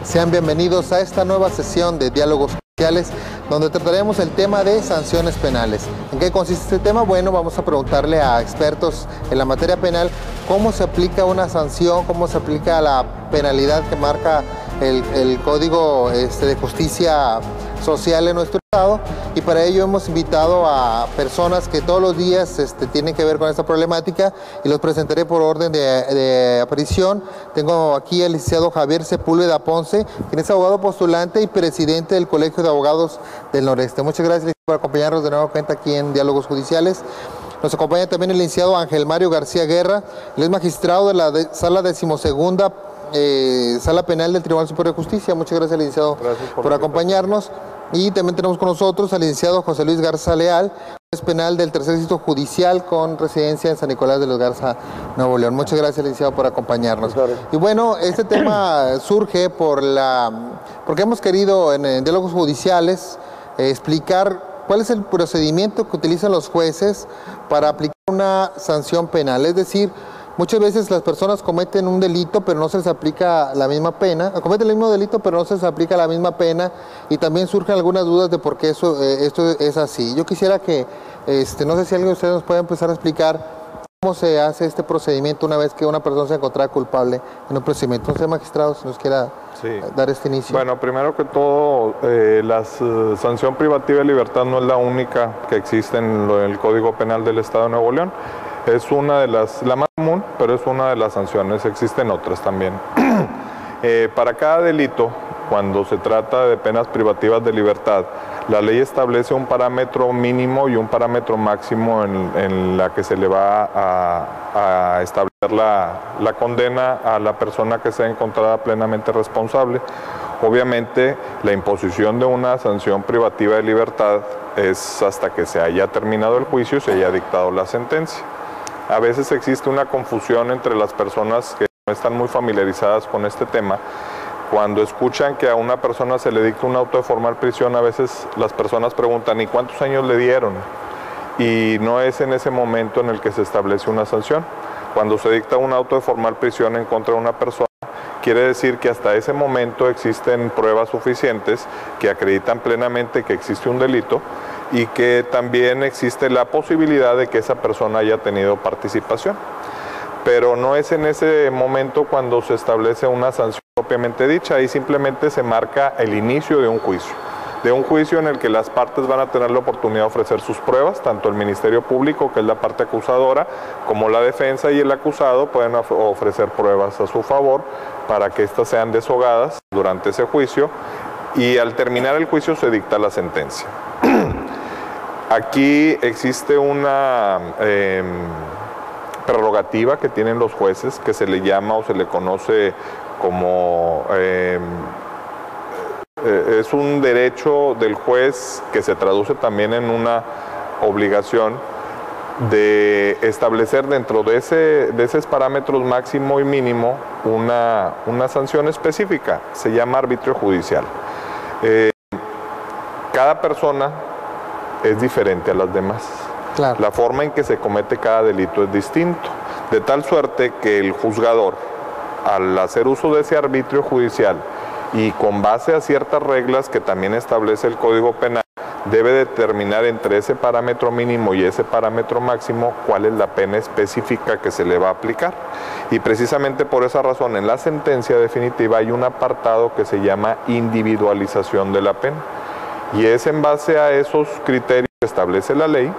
Sean bienvenidos a esta nueva sesión de Diálogos Judiciales, donde trataremos el tema de sanciones penales. ¿En qué consiste este tema? Bueno, vamos a preguntarle a expertos en la materia penal cómo se aplica una sanción, cómo se aplica la penalidad que marca el Código de Justicia Social en nuestro estado, y para ello hemos invitado a personas que todos los días tienen que ver con esta problemática, y los presentaré por orden de aparición. Tengo aquí al licenciado Javier Sepúlveda Ponce, quien es abogado postulante y presidente del Colegio de Abogados del Noreste. Muchas gracias por acompañarnos de nueva cuenta aquí en Diálogos Judiciales. Nos acompaña también el licenciado Ángel Mario García Guerra, él es magistrado de la Sala 12ª Sala Penal del Tribunal Superior de Justicia. Muchas gracias, licenciado, por acompañarnos. Y también tenemos con nosotros al licenciado José Luis Garza Leal, juez penal del Tercer Distrito Judicial con residencia en San Nicolás de los Garza, Nuevo León. Muchas gracias, licenciado, por acompañarnos. Y bueno, este tema surge porque hemos querido en Diálogos Judiciales explicar cuál es el procedimiento que utilizan los jueces para aplicar una sanción penal. Es decir, muchas veces las personas cometen un delito, pero no se les aplica la misma pena. Cometen el mismo delito, pero no se les aplica la misma pena. Y también surgen algunas dudas de por qué esto es así. Yo quisiera que, no sé si alguien de ustedes nos puede empezar a explicar cómo se hace este procedimiento una vez que una persona se encuentra culpable en un procedimiento. Entonces, magistrado, si nos quiera dar este inicio. Bueno, primero que todo, la sanción privativa de libertad no es la única que existe en el Código Penal del Estado de Nuevo León. Es una de la más común, pero es una de las sanciones. Existen otras también. Para cada delito, cuando se trata de penas privativas de libertad, la ley establece un parámetro mínimo y un parámetro máximo en la que se le va a establecer la condena a la persona que sea encontrada plenamente responsable. Obviamente, la imposición de una sanción privativa de libertad es hasta que se haya terminado el juicio y se haya dictado la sentencia. A veces existe una confusión entre las personas que no están muy familiarizadas con este tema. Cuando escuchan que a una persona se le dicta un auto de formal prisión, a veces las personas preguntan, ¿y cuántos años le dieron? Y no es en ese momento en el que se establece una sanción. Cuando se dicta un auto de formal prisión en contra de una persona, quiere decir que hasta ese momento existen pruebas suficientes que acreditan plenamente que existe un delito y que también existe la posibilidad de que esa persona haya tenido participación. Pero no es en ese momento cuando se establece una sanción propiamente dicha, ahí simplemente se marca el inicio de un juicio en el que las partes van a tener la oportunidad de ofrecer sus pruebas, tanto el Ministerio Público, que es la parte acusadora, como la defensa y el acusado pueden ofrecer pruebas a su favor para que éstas sean deshogadas durante ese juicio, y al terminar el juicio se dicta la sentencia. Aquí existe una prerrogativa que tienen los jueces, que se le llama o se le conoce como es un derecho del juez que se traduce también en una obligación de establecer dentro de esos parámetros máximo y mínimo una sanción específica. Se llama arbitrio judicial. Cada persona es diferente a las demás. Claro. La forma en que se comete cada delito es distinto, de tal suerte que el juzgador, al hacer uso de ese arbitrio judicial y con base a ciertas reglas que también establece el Código Penal, debe determinar entre ese parámetro mínimo y ese parámetro máximo cuál es la pena específica que se le va a aplicar. Y precisamente por esa razón, en la sentencia definitiva hay un apartado que se llama individualización de la pena. Y es en base a esos criterios que establece la ley,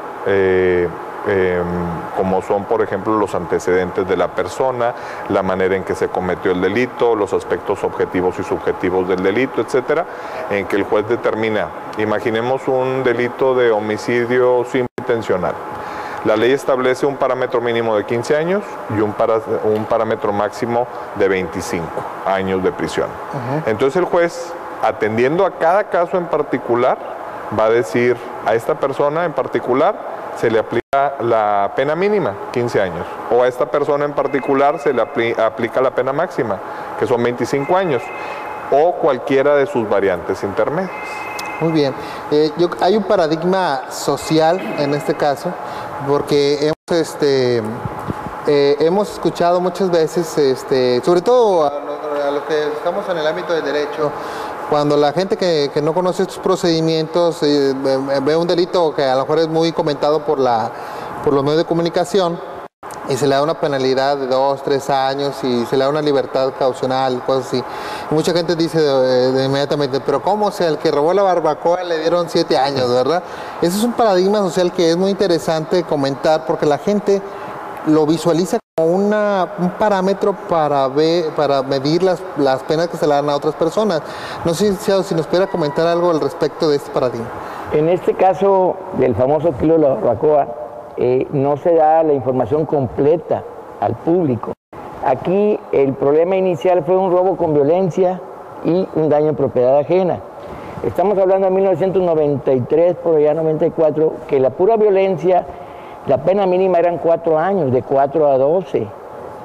como son, por ejemplo, los antecedentes de la persona, la manera en que se cometió el delito, los aspectos objetivos y subjetivos del delito, etcétera, en que el juez determina. Imaginemos un delito de homicidio simple intencional. La ley establece un parámetro mínimo de 15 años y un parámetro máximo de 25 años de prisión. Entonces el juez, atendiendo a cada caso en particular, va a decir a esta persona en particular se le aplica la pena mínima, 15 años, o a esta persona en particular se le aplica la pena máxima, que son 25 años, o cualquiera de sus variantes intermedias. Muy bien. Hay un paradigma social en este caso, porque hemos escuchado muchas veces, sobre todo a los que estamos en el ámbito del derecho, cuando la gente que no conoce estos procedimientos ve un delito que a lo mejor es muy comentado por los medios de comunicación y se le da una penalidad de 2, 3 años y se le da una libertad caucional, cosas así. Y mucha gente dice inmediatamente, pero ¿cómo? O sea, el que robó la barbacoa le dieron 7 años, ¿verdad? Ese es un paradigma social que es muy interesante comentar porque la gente lo visualiza como un parámetro para medir las penas que se le dan a otras personas. No sé si nos pudiera comentar algo al respecto de este paradigma. En este caso del famoso kilo de la barbacoa, no se da la información completa al público. Aquí el problema inicial fue un robo con violencia y un daño en propiedad ajena. Estamos hablando de 1993, por allá 94, que la pura violencia, la pena mínima eran 4 años, de 4 a 12,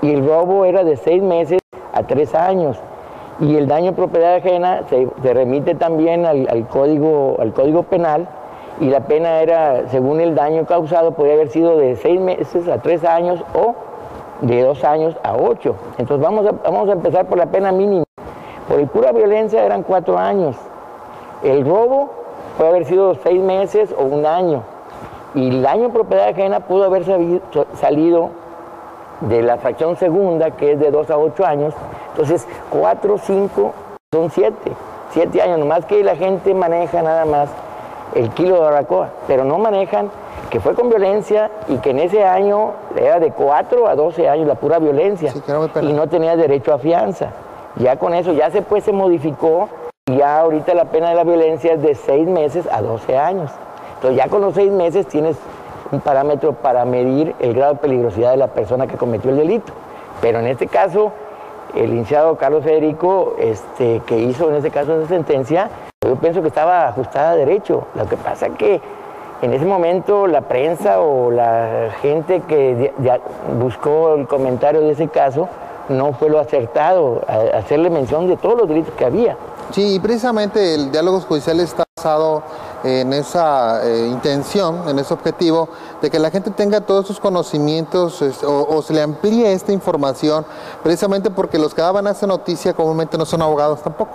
y el robo era de 6 meses a 3 años. Y el daño en propiedad ajena se remite también al código penal, y la pena era, según el daño causado, podía haber sido de 6 meses a 3 años o de 2 años a 8. Entonces vamos a empezar por la pena mínima. Por el pura violencia eran 4 años. El robo puede haber sido 6 meses o 1 año. Y el daño en propiedad ajena pudo haber salido de la fracción segunda, que es de 2 a 8 años. Entonces 4, 5, son 7 años. Nomás que la gente maneja nada más el kilo de barbacoa, pero no manejan que fue con violencia y que en ese año era de 4 a 12 años la pura violencia, sí, y no tenía derecho a fianza. Ya con eso ya se modificó, y ya ahorita la pena de la violencia es de 6 meses a 12 años. Entonces ya con los 6 meses tienes un parámetro para medir el grado de peligrosidad de la persona que cometió el delito. Pero en este caso, el licenciado Carlos Federico, que hizo en este caso esa sentencia, yo pienso que estaba ajustada a derecho. Lo que pasa es que en ese momento la prensa o la gente que ya buscó el comentario de ese caso no fue lo acertado, a hacerle mención de todos los delitos que había. Sí, y precisamente el diálogo judicial está basado en esa intención, en ese objetivo, de que la gente tenga todos sus conocimientos o se le amplíe esta información, precisamente porque los que daban esa noticia comúnmente no son abogados tampoco.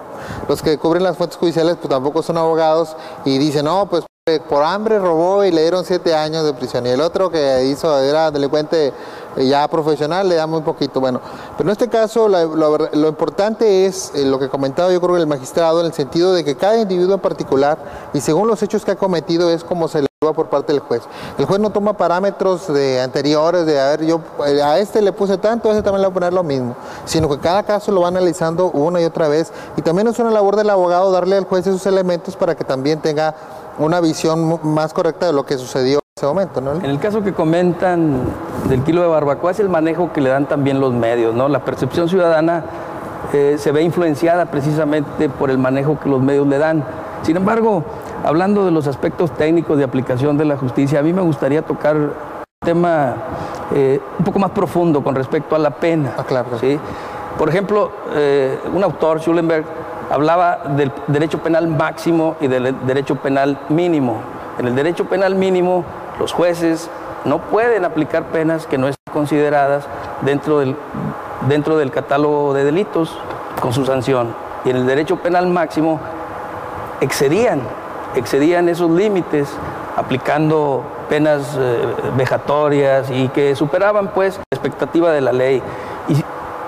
Los que cubren las fuentes judiciales pues tampoco son abogados y dicen, no, pues por hambre robó y le dieron 7 años de prisión, y el otro que era delincuente ya profesional le da muy poquito. Bueno, pero en este caso lo importante es lo que comentaba yo creo el magistrado, en el sentido de que cada individuo en particular y según los hechos que ha cometido es como se le evalúa por parte del juez. El juez no toma parámetros de anteriores de, a ver, yo a este le puse tanto, a este también le voy a poner lo mismo, sino que cada caso lo va analizando una y otra vez, y también es una labor del abogado darle al juez esos elementos para que también tenga una visión más correcta de lo que sucedió en ese momento, ¿no? En el caso que comentan del kilo de barbacoa es el manejo que le dan también los medios, ¿no? La percepción ciudadana se ve influenciada precisamente por el manejo que los medios le dan. Sin embargo, hablando de los aspectos técnicos de aplicación de la justicia, a mí me gustaría tocar un tema un poco más profundo con respecto a la pena. Claro. ¿Sí? Por ejemplo, un autor, Schulenberg, hablaba del derecho penal máximo y del derecho penal mínimo. En el derecho penal mínimo, los jueces no pueden aplicar penas que no estén consideradas dentro del catálogo de delitos con su sanción. Y en el derecho penal máximo excedían esos límites aplicando penas vejatorias y que superaban pues la expectativa de la ley.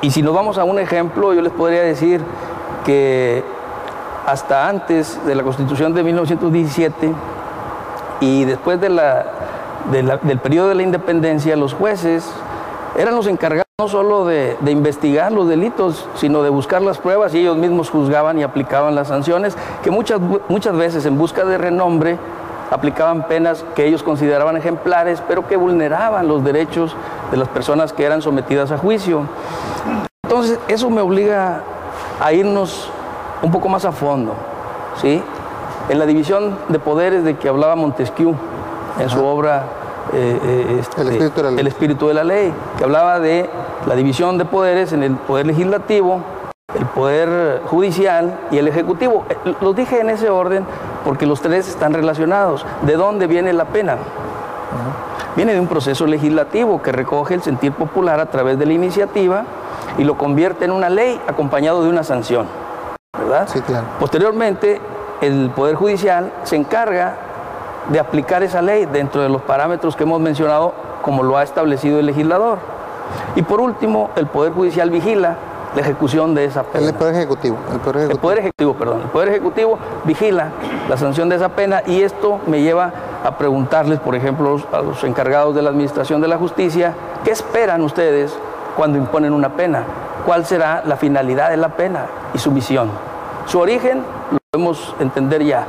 Y si nos vamos a un ejemplo, yo les podría decir que hasta antes de la Constitución de 1917 y después del periodo de la independencia, los jueces eran los encargados no solo de investigar los delitos, sino de buscar las pruebas, y ellos mismos juzgaban y aplicaban las sanciones, que muchas veces en busca de renombre aplicaban penas que ellos consideraban ejemplares, pero que vulneraban los derechos de las personas que eran sometidas a juicio. Entonces, eso me obliga a irnos un poco más a fondo, ¿sí? En la división de poderes de que hablaba Montesquieu en su obra El espíritu de la ley, que hablaba de la división de poderes en el poder legislativo, el poder judicial y el ejecutivo. Los dije en ese orden porque los tres están relacionados. ¿De dónde viene la pena? Viene de un proceso legislativo que recoge el sentir popular a través de la iniciativa y lo convierte en una ley acompañado de una sanción, ¿verdad? Sí, claro. Posteriormente, el Poder Judicial se encarga de aplicar esa ley dentro de los parámetros que hemos mencionado, como lo ha establecido el legislador. Y por último, el Poder Judicial vigila la ejecución de esa pena. El Poder Ejecutivo. El Poder Ejecutivo vigila la sanción de esa pena, y esto me lleva a preguntarles, por ejemplo, a los encargados de la Administración de la Justicia, ¿qué esperan ustedes cuando imponen una pena? ¿Cuál será la finalidad de la pena y su misión? Su origen lo podemos entender ya,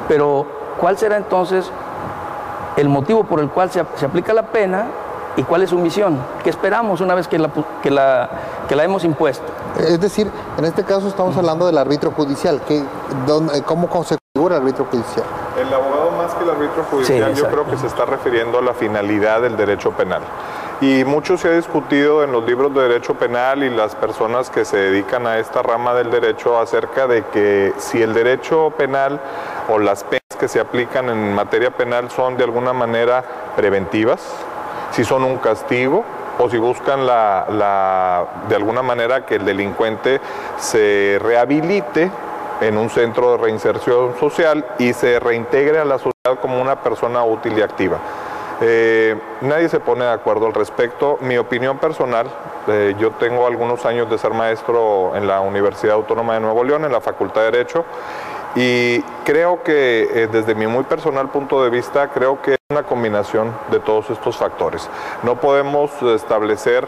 pero ¿cuál será entonces el motivo por el cual se aplica la pena y cuál es su misión? ¿Qué esperamos una vez que la hemos impuesto? Es decir, en este caso estamos hablando del árbitro judicial. ¿Cómo se configura el árbitro judicial? El abogado, más que el árbitro judicial, Sí, yo creo que se está refiriendo a la finalidad del derecho penal. Y mucho se ha discutido en los libros de derecho penal y las personas que se dedican a esta rama del derecho acerca de que si el derecho penal o las penas que se aplican en materia penal son de alguna manera preventivas, si son un castigo, o si buscan de alguna manera que el delincuente se rehabilite en un centro de reinserción social y se reintegre a la sociedad como una persona útil y activa. Nadie se pone de acuerdo al respecto. Mi opinión personal, yo tengo algunos años de ser maestro en la Universidad Autónoma de Nuevo León, en la Facultad de Derecho, y creo que desde mi muy personal punto de vista, creo que es una combinación de todos estos factores. No podemos establecer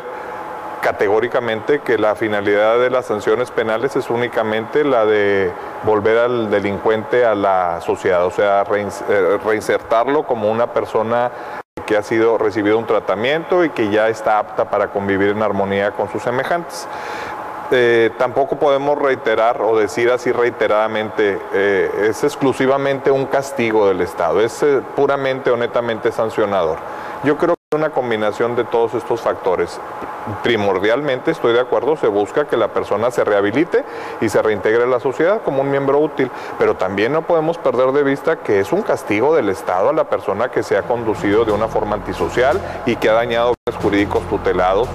categóricamente que la finalidad de las sanciones penales es únicamente la de volver al delincuente a la sociedad, o sea, reinsertarlo como una persona que ha recibido un tratamiento y que ya está apta para convivir en armonía con sus semejantes. Tampoco podemos reiterar o decir así reiteradamente, es exclusivamente un castigo del Estado, es puramente o netamente sancionador. Yo creo que es una combinación de todos estos factores. Primordialmente, estoy de acuerdo, se busca que la persona se rehabilite y se reintegre a la sociedad como un miembro útil, pero también no podemos perder de vista que es un castigo del Estado a la persona que se ha conducido de una forma antisocial y que ha dañado bienes jurídicos tutelados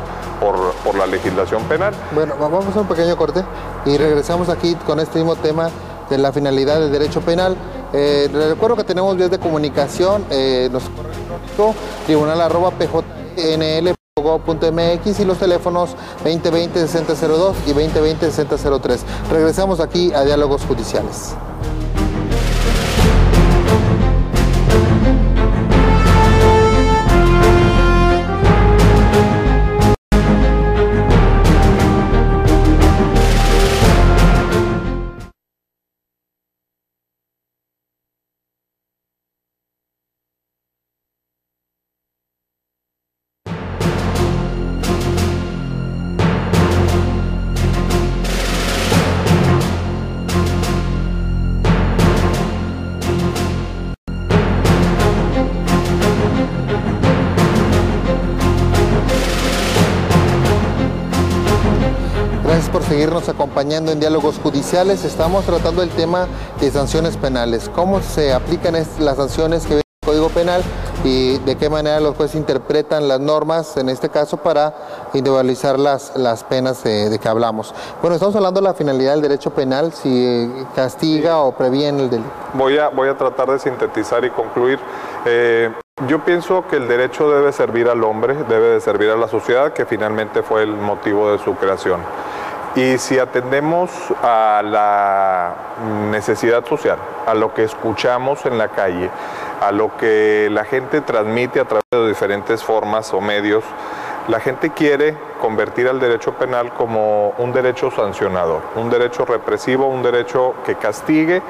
por la legislación penal. Bueno, vamos a un pequeño corte y regresamos aquí con este mismo tema de la finalidad del derecho penal. Les recuerdo que tenemos vías de comunicación, nuestro correo electrónico tribunal@pjnl.gov.mx y los teléfonos 2020-6002 y 2020-6003. Regresamos aquí a Diálogos Judiciales. Gracias por seguirnos acompañando en Diálogos Judiciales. Estamos tratando el tema de sanciones penales. ¿Cómo se aplican las sanciones que vienen del Código Penal y de qué manera los jueces interpretan las normas, en este caso, para individualizar las penas de que hablamos? Bueno, estamos hablando de la finalidad del derecho penal, si castiga o previene el delito. Voy a tratar de sintetizar y concluir. Yo pienso que el derecho debe servir al hombre, debe de servir a la sociedad, que finalmente fue el motivo de su creación. Y si atendemos a la necesidad social, a lo que escuchamos en la calle, a lo que la gente transmite a través de diferentes formas o medios, la gente quiere convertir al derecho penal como un derecho sancionador, un derecho represivo, un derecho que castigue,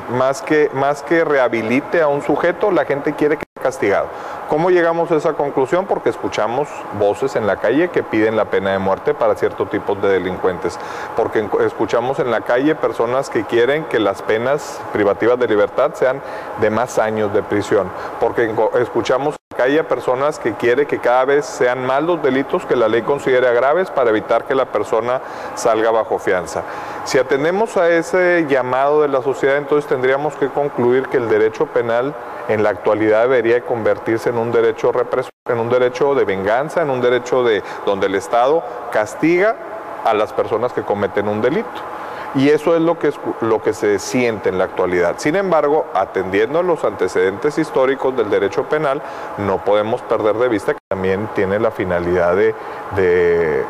más que rehabilite a un sujeto, la gente quiere que sea castigado. ¿Cómo llegamos a esa conclusión? Porque escuchamos voces en la calle que piden la pena de muerte para ciertos tipos de delincuentes. Porque escuchamos en la calle personas que quieren que las penas privativas de libertad sean de más años de prisión. Porque escuchamos en la calle a personas que quieren que cada vez sean más los delitos que la ley considere graves para evitar que la persona salga bajo fianza. Si atendemos a ese llamado de la sociedad, entonces tendríamos que concluir que el derecho penal en la actualidad debería convertirse en un derecho represor, en un derecho de venganza, en un derecho donde el Estado castiga a las personas que cometen un delito. Y eso es lo que se siente en la actualidad. Sin embargo, atendiendo a los antecedentes históricos del derecho penal, no podemos perder de vista que también tiene la finalidad de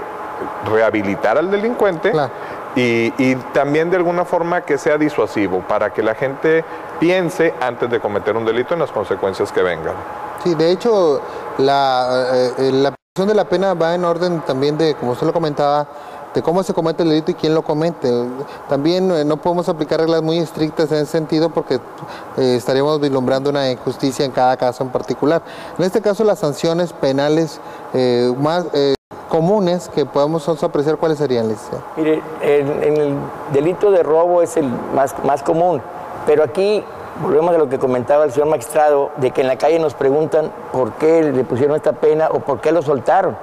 rehabilitar al delincuente. Claro. Y también de alguna forma que sea disuasivo, para que la gente piense antes de cometer un delito en las consecuencias que vengan. Sí, de hecho, la aplicación de la pena va en orden también de, como usted lo comentaba, de cómo se comete el delito y quién lo comete. También no podemos aplicar reglas muy estrictas en ese sentido porque estaríamos vislumbrando una injusticia en cada caso en particular. En este caso, las sanciones penales más comunes que podemos apreciar, ¿cuáles serían, licenciado? Mire, en el delito de robo es el más común, pero aquí volvemos a lo que comentaba el señor magistrado, de que en la calle nos preguntan por qué le pusieron esta pena o por qué lo soltaron.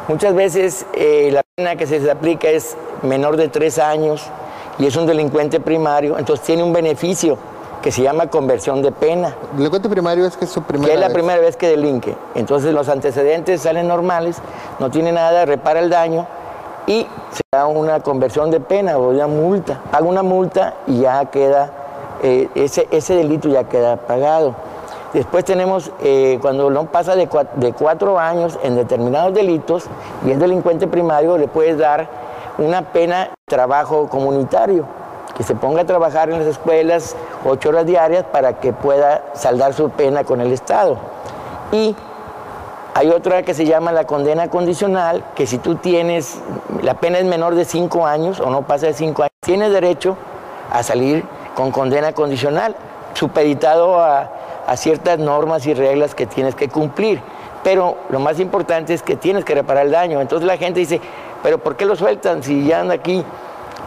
Muchas veces la pena que se les aplica es menor de 3 años y es un delincuente primario, entonces tiene un beneficio que se llama conversión de pena. Delincuente primario es que es su primera vez. Que es la primera vez que delinque. Entonces los antecedentes salen normales, no tiene nada, repara el daño y se da una conversión de pena o una multa. Paga una multa y ya queda, ese delito ya queda pagado. Después tenemos, cuando no pasa de 4 años en determinados delitos y es delincuente primario, le puedes dar una pena de trabajo comunitario, que se ponga a trabajar en las escuelas 8 horas diarias para que pueda saldar su pena con el Estado. Y hay otra que se llama la condena condicional, que si tú tienes, la pena es menor de 5 años o no pasa de 5 años, tienes derecho a salir con condena condicional, supeditado a ciertas normas y reglas que tienes que cumplir. Pero lo más importante es que tienes que reparar el daño. Entonces la gente dice, ¿pero por qué lo sueltan si ya anda aquí?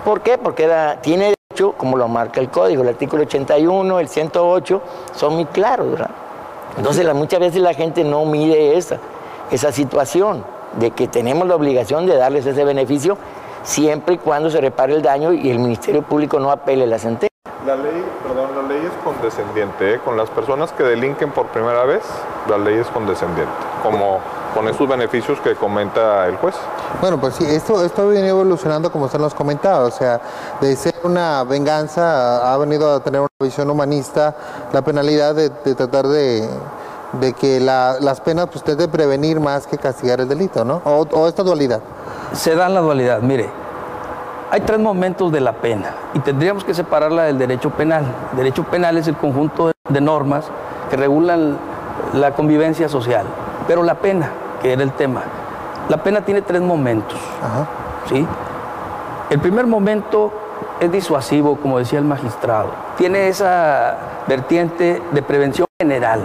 ¿Por qué? Porque tiene derecho, como lo marca el código, el artículo 81, el 108, son muy claros, ¿verdad? Entonces muchas veces la gente no mide esa situación de que tenemos la obligación de darles ese beneficio siempre y cuando se repare el daño y el Ministerio Público no apele la sentencia. La ley es condescendiente, ¿eh? Con las personas que delinquen por primera vez, la ley es condescendiente, como con esos beneficios que comenta el juez. Bueno, pues sí, esto viene evolucionando como usted nos comentaba, o sea, de ser una venganza ha venido a tener una visión humanista, la penalidad de tratar de que las penas pues de prevenir más que castigar el delito, ¿no? O esta dualidad. Se da la dualidad, mire. Hay 3 momentos de la pena y tendríamos que separarla del derecho penal. El derecho penal es el conjunto de normas que regulan la convivencia social, pero la pena, que era el tema, la pena tiene 3 momentos. Ajá. ¿Sí? El primer momento es disuasivo, como decía el magistrado. Tiene esa vertiente de prevención general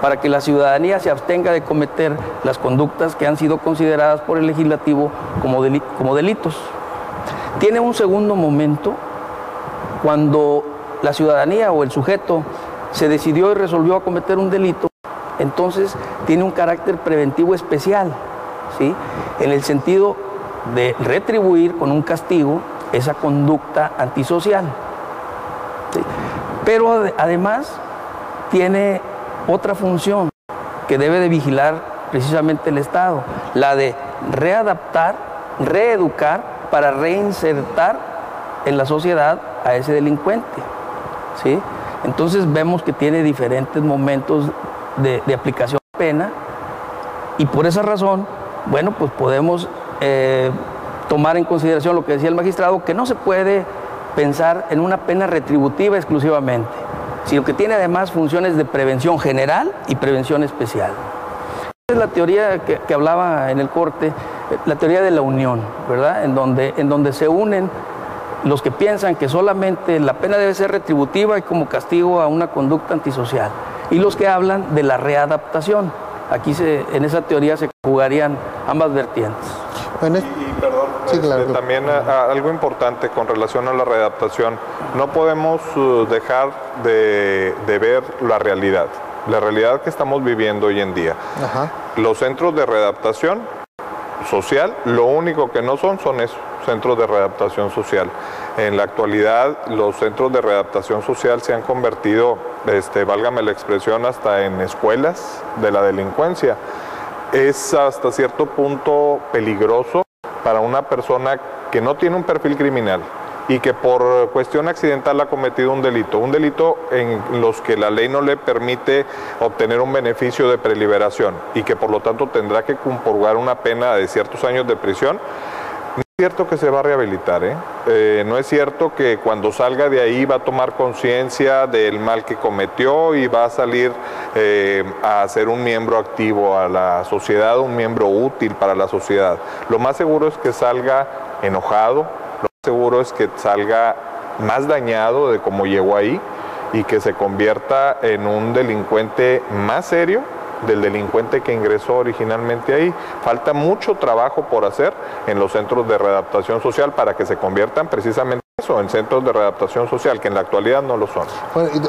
para que la ciudadanía se abstenga de cometer las conductas que han sido consideradas por el legislativo como delitos. Tiene un segundo momento cuando la ciudadanía o el sujeto se decidió y resolvió a cometer un delito, entonces tiene un carácter preventivo especial, ¿sí? En el sentido de retribuir con un castigo esa conducta antisocial, ¿sí? Pero además tiene otra función que debe de vigilar precisamente el Estado, la de readaptar, reeducar, para reinsertar en la sociedad a ese delincuente, ¿sí? Entonces vemos que tiene diferentes momentos de aplicación de pena y por esa razón, bueno, pues podemos tomar en consideración lo que decía el magistrado, que no se puede pensar en una pena retributiva exclusivamente, sino que tiene además funciones de prevención general y prevención especial. Es la teoría que hablaba en el corte, la teoría de la unión, ¿verdad? En donde se unen los que piensan que solamente la pena debe ser retributiva y como castigo a una conducta antisocial, y los que hablan de la readaptación. Aquí en esa teoría se jugarían ambas vertientes. Bueno, perdón, sí, claro. También algo importante con relación a la readaptación, no podemos dejar de ver la realidad que estamos viviendo hoy en día. Ajá. Los centros de readaptación social, lo único que no son esos centros de readaptación social. En la actualidad, los centros de readaptación social se han convertido, válgame la expresión, hasta en escuelas de la delincuencia. es hasta cierto punto peligroso para una persona que no tiene un perfil criminal y que por cuestión accidental ha cometido un delito en los que la ley no le permite obtener un beneficio de preliberación y que por lo tanto tendrá que purgar una pena de ciertos años de prisión. No es cierto que se va a rehabilitar, no es cierto que cuando salga de ahí va a tomar conciencia del mal que cometió y va a salir a ser un miembro activo a la sociedad, un miembro útil para la sociedad. Lo más seguro es que salga enojado, lo más seguro es que salga más dañado de cómo llegó ahí y que se convierta en un delincuente más serio del delincuente que ingresó originalmente ahí. Falta mucho trabajo por hacer en los centros de readaptación social para que se conviertan precisamente eso, en centros de readaptación social, que en la actualidad no lo son. Bueno, me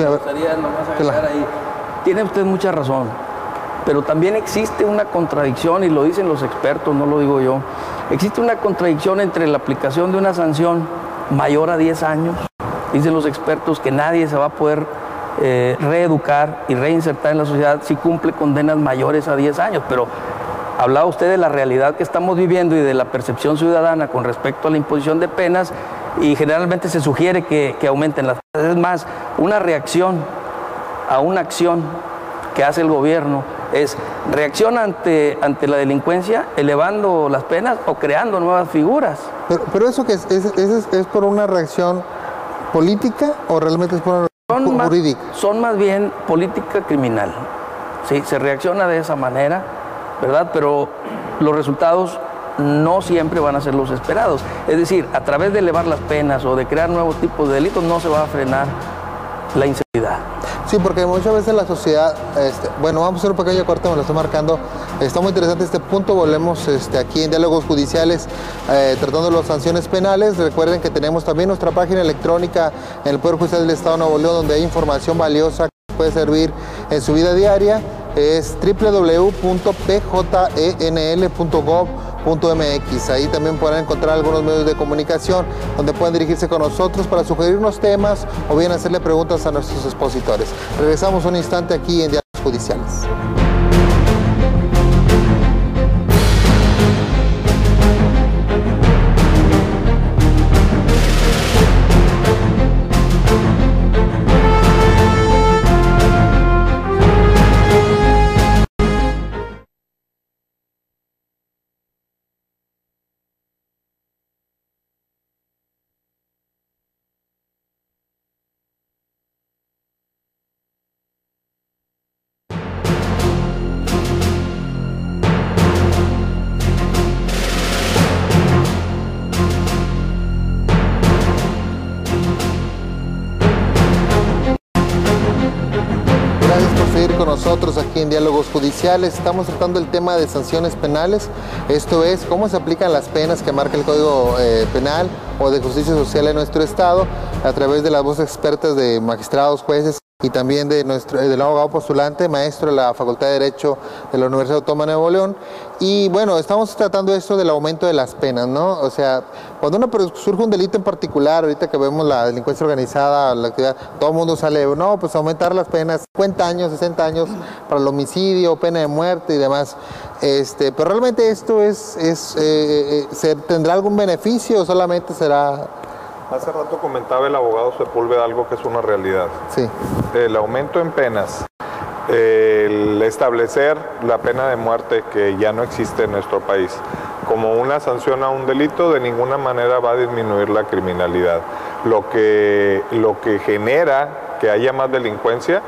gustaría nomás agregar ahí. Tiene usted mucha razón, pero también existe una contradicción, y lo dicen los expertos, no lo digo yo. Existe una contradicción entre la aplicación de una sanción mayor a 10 años. Dicen los expertos que nadie se va a poder reeducar y reinsertar en la sociedad si cumple condenas mayores a 10 años, pero hablaba usted de la realidad que estamos viviendo y de la percepción ciudadana con respecto a la imposición de penas, y generalmente se sugiere que aumenten las penas. Es más, una reacción a una acción que hace el gobierno es reacción ante la delincuencia, elevando las penas o creando nuevas figuras. Pero eso que es por una reacción política o realmente es por una jurídica. Son más bien política criminal. Sí, se reacciona de esa manera, ¿verdad? Pero los resultados no siempre van a ser los esperados. Es decir, a través de elevar las penas o de crear nuevos tipos de delitos no se va a frenar la inseguridad. Sí, porque muchas veces la sociedad, bueno, vamos a hacer un pequeño corte, me lo estoy marcando. Está muy interesante este punto, volvemos aquí en Diálogos Judiciales tratando las sanciones penales. Recuerden que tenemos también nuestra página electrónica en el Poder Judicial del Estado de Nuevo León, donde hay información valiosa que puede servir en su vida diaria. Es www.pjenl.gov.mx. Ahí también podrán encontrar algunos medios de comunicación donde pueden dirigirse con nosotros para sugerirnos temas o bien hacerle preguntas a nuestros expositores. Regresamos un instante aquí en Diálogos Judiciales. Con nosotros aquí en Diálogos Judiciales. Estamos tratando el tema de sanciones penales, esto es, cómo se aplican las penas que marca el Código Penal o de Justicia Social en nuestro estado, a través de las voces expertas de magistrados, jueces y también del abogado postulante, maestro de la Facultad de Derecho de la Universidad Autónoma de Nuevo León. Y bueno, estamos tratando esto del aumento de las penas, ¿no? O sea, cuando surge un delito en particular, ahorita que vemos la delincuencia organizada, la actividad, todo el mundo sale, no, pues aumentar las penas, 50 años, 60 años para el homicidio, pena de muerte y demás. Pero realmente esto ¿tendrá algún beneficio o solamente será...? Hace rato comentaba el abogado Sepúlveda algo que es una realidad. Sí. El aumento en penas, el establecer la pena de muerte que ya no existe en nuestro país como una sanción a un delito, de ninguna manera va a disminuir la criminalidad. Lo que genera que haya más delincuencia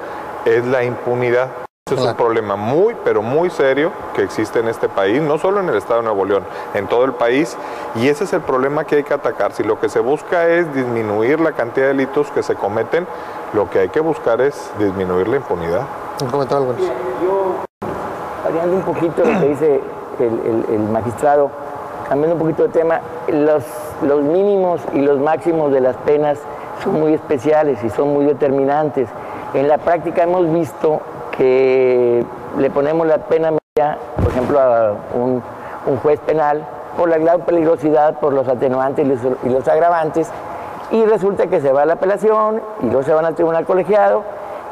es la impunidad. Ese es un problema muy, pero muy serio que existe en este país, no solo en el estado de Nuevo León, en todo el país, y ese es el problema que hay que atacar. Si lo que se busca es disminuir la cantidad de delitos que se cometen, lo que hay que buscar es disminuir la impunidad. ¿Un comentario? Yo, variando un poquito lo que dice el magistrado, cambiando un poquito de tema, los mínimos y los máximos de las penas son muy especiales y son muy determinantes. En la práctica hemos visto que le ponemos la pena media, por ejemplo, a un juez penal, por la gran peligrosidad, por los atenuantes y los agravantes, y resulta que se va a la apelación y luego se van al tribunal colegiado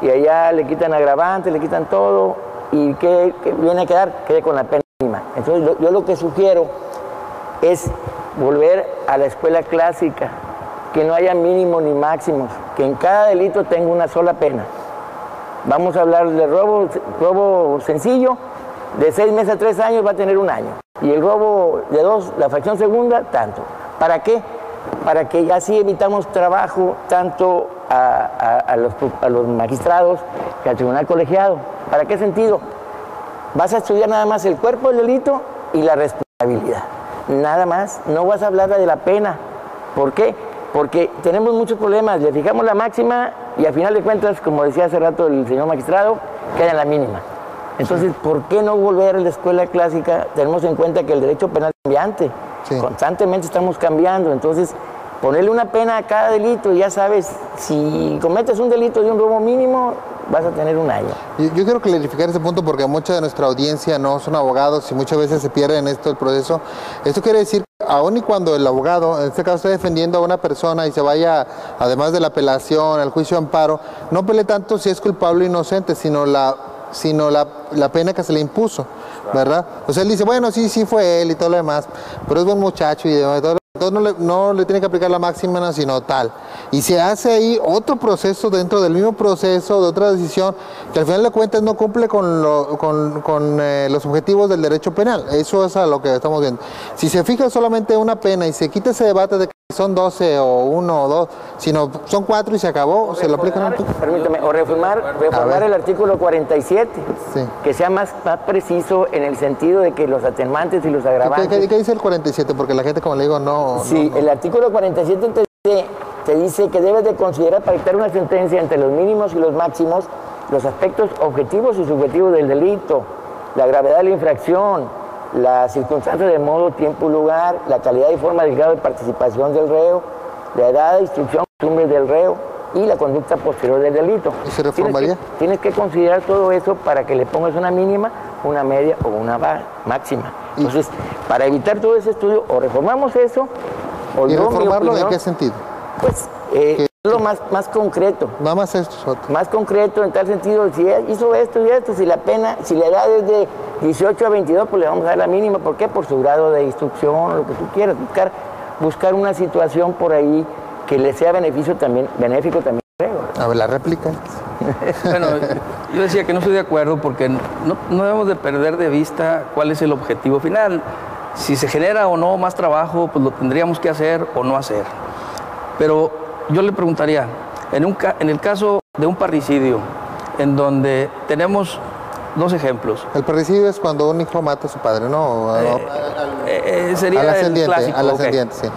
y allá le quitan agravantes, le quitan todo, ¿Y qué viene a quedar? Quede con la pena mínima. Entonces yo lo que sugiero es volver a la escuela clásica, que no haya mínimos ni máximos, que en cada delito tenga una sola pena. Vamos a hablar de robo sencillo, de 6 meses a 3 años va a tener 1 año. Y el robo de 2, la fracción segunda, tanto. ¿Para qué? Para que así evitamos trabajo tanto a los magistrados que al tribunal colegiado. ¿Para qué sentido? Vas a estudiar nada más el cuerpo del delito y la responsabilidad. Nada más, no vas a hablar de la pena. ¿Por qué? Porque tenemos muchos problemas, le fijamos la máxima y al final de cuentas, como decía hace rato el señor magistrado, queda en la mínima. Entonces, ¿por qué no volver a la escuela clásica? Tenemos en cuenta que el derecho penal es cambiante, constantemente estamos cambiando, entonces ponerle una pena a cada delito y ya sabes, si cometes un delito de un robo mínimo, vas a tener 1 año. Yo quiero clarificar ese punto porque mucha de nuestra audiencia no son abogados y muchas veces se pierde en esto el proceso. Esto quiere decir que aun y cuando el abogado, en este caso está defendiendo a una persona y se vaya, además de la apelación, al juicio de amparo, no pelee tanto si es culpable o inocente, sino la pena que se le impuso, ¿verdad? O sea, él dice, bueno, sí fue él y todo lo demás, pero es buen muchacho y demás, entonces no le tiene que aplicar la máxima, sino tal. Y se hace ahí otro proceso dentro del mismo proceso, de otra decisión, que al final de cuentas no cumple con los objetivos del derecho penal. Eso es a lo que estamos viendo. Si se fija solamente una pena y se quita ese debate de que son 12 o 1 o 2, sino son 4 y se acabó, se lo aplican. Permítame, o reformar el artículo 47, que sea más preciso en el sentido de que los atenuantes y los agravantes. ¿Qué dice el 47? Porque la gente, como le digo, no... Sí, el artículo 47 te dice que debes de considerar para dictar una sentencia entre los mínimos y los máximos los aspectos objetivos y subjetivos del delito, la gravedad de la infracción, las circunstancias de modo, tiempo y lugar, la calidad y forma del grado de participación del reo, la edad, instrucción, costumbres del reo y la conducta posterior del delito. ¿Y se reformaría? Tienes que considerar todo eso para que le pongas una mínima, una media o una máxima. Entonces, para evitar todo ese estudio, o reformamos eso, o ¿y reformarlo en qué sentido? Pues lo más concreto. Nada más esto. Más concreto en tal sentido, si hizo esto y esto, si la edad es de 18 a 22, pues le vamos a dar la mínima. ¿Por qué? Por su grado de instrucción, lo que tú quieras. Buscar una situación por ahí que le sea benéfico también. A ver, la réplica. Bueno, yo decía que no estoy de acuerdo porque no debemos de perder de vista cuál es el objetivo final. Si se genera o no más trabajo, pues lo tendríamos que hacer o no hacer. Pero yo le preguntaría, en el caso de un parricidio, en donde tenemos 2 ejemplos. El parricidio es cuando un hijo mata a su padre, ¿no? Sería al ascendiente, el clásico. al ascendiente, sí.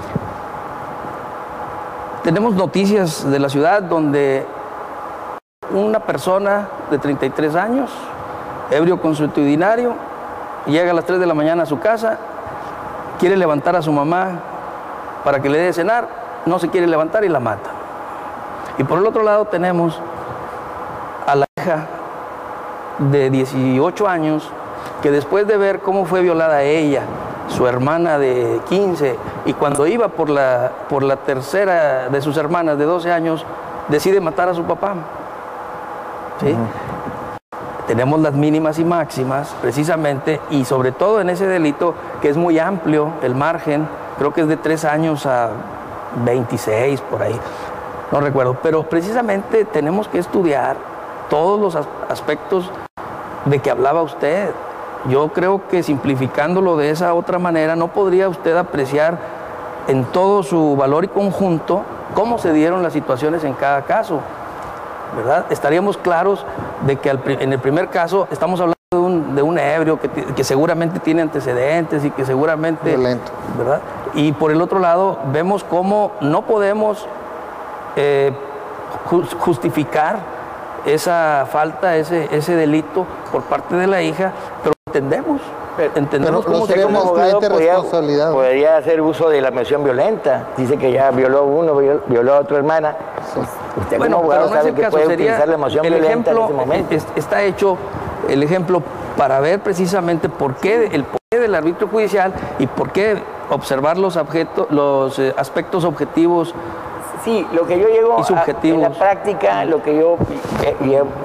Tenemos noticias de la ciudad donde una persona de 33 años, ebrio consuetudinario, llega a las 3 de la mañana a su casa, quiere levantar a su mamá para que le dé de cenar, no se quiere levantar y la mata. Y por el otro lado tenemos a la hija de 18 años que después de ver cómo fue violada ella, su hermana de 15, y cuando iba por la tercera de sus hermanas de 12 años, decide matar a su papá. ¿Sí? Tenemos las mínimas y máximas, precisamente, y sobre todo en ese delito que es muy amplio, el margen, creo que es de 3 años a 26, por ahí, no recuerdo, pero precisamente tenemos que estudiar todos los aspectos de que hablaba usted. Yo creo que simplificándolo de esa otra manera, no podría usted apreciar en todo su valor y conjunto cómo se dieron las situaciones en cada caso, ¿verdad? Estaríamos claros de que en el primer caso estamos hablando de un ebrio que seguramente tiene antecedentes y que seguramente... violento. ¿Verdad? Y por el otro lado vemos cómo no podemos justificar esa falta, ese delito por parte de la hija, pero entendemos cómo se como abogado podría hacer uso de la mención violenta. Dice que ya violó uno, violó a otra hermana. Sí. Usted como abogado sabe que puede utilizar la emoción violenta en ese momento. Está hecho el ejemplo para ver precisamente el porqué del árbitro judicial y por qué observar los aspectos objetivos. Sí, lo que yo llego en la práctica, lo que yo